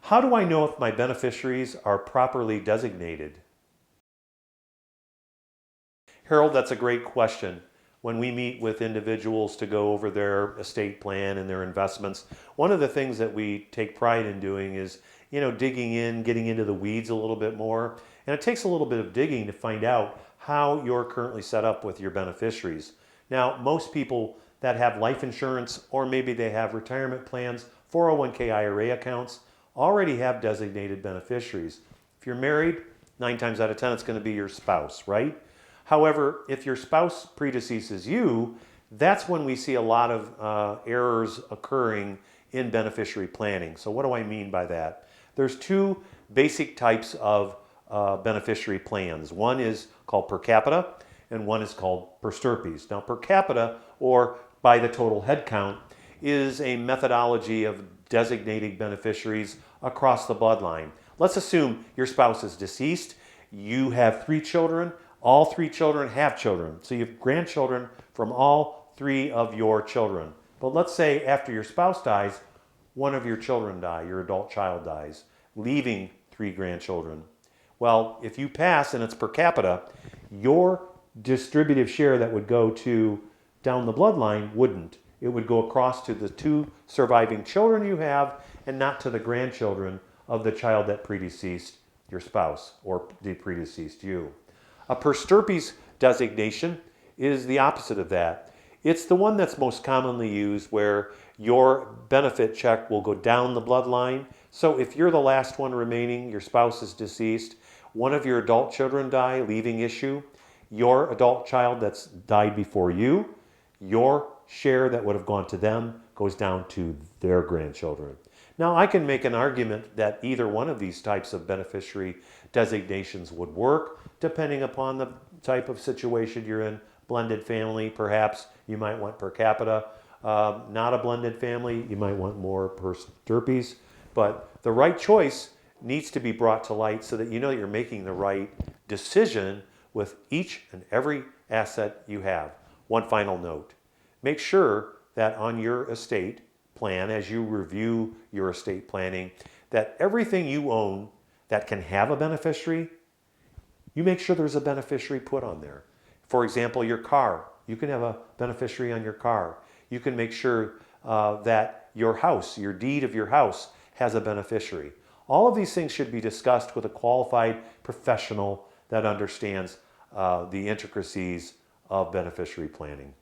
How do I know if my beneficiaries are properly designated? Harold, that's a great question. When we meet with individuals to go over their estate plan and their investments, one of the things that we take pride in doing is, digging in, getting into the weeds a little bit more. And it takes a little bit of digging to find out how you're currently set up with your beneficiaries. Now, most people that have life insurance, or maybe they have retirement plans, 401k IRA accounts, already have designated beneficiaries. If you're married, 9 times out of 10, it's going to be your spouse, right? However, if your spouse predeceases you, that's when we see a lot of errors occurring in beneficiary planning. So what do I mean by that? There's 2 basic types of beneficiary plans. One is called per capita, and one is called per stirpes. Now, per capita, or by the total head count, is a methodology of designating beneficiaries across the bloodline. Let's assume your spouse is deceased. You have 3 children. All 3 children have children. So you have grandchildren from all 3 of your children. But let's say after your spouse dies, one of your children die, your adult child dies, leaving 3 grandchildren. Well, if you pass and it's per capita, your distributive share that would go to down the bloodline wouldn't. It would go across to the 2 surviving children you have and not to the grandchildren of the child that predeceased your spouse or the predeceased you. A per stirpes designation is the opposite of that. It's the one that's most commonly used where your benefit check will go down the bloodline. So if you're the last one remaining, your spouse is deceased, one of your adult children die, leaving issue, your adult child that's died before you, your share that would have gone to them goes down to their grandchildren. Now, I can make an argument that either one of these types of beneficiary designations would work, depending upon the type of situation you're in. Blended family, perhaps you might want per capita. Not a blended family, you might want more per stirpes. But the right choice needs to be brought to light so that you know that you're making the right decision with each and every asset you have. One final note. Make sure that on your estate plan, as you review your estate planning, that everything you own that can have a beneficiary, you make sure there's a beneficiary put on there. For example, your car, you can have a beneficiary on your car. You can make sure that your house, your deed of your house, has a beneficiary. All of these things should be discussed with a qualified professional that understands the intricacies of beneficiary planning.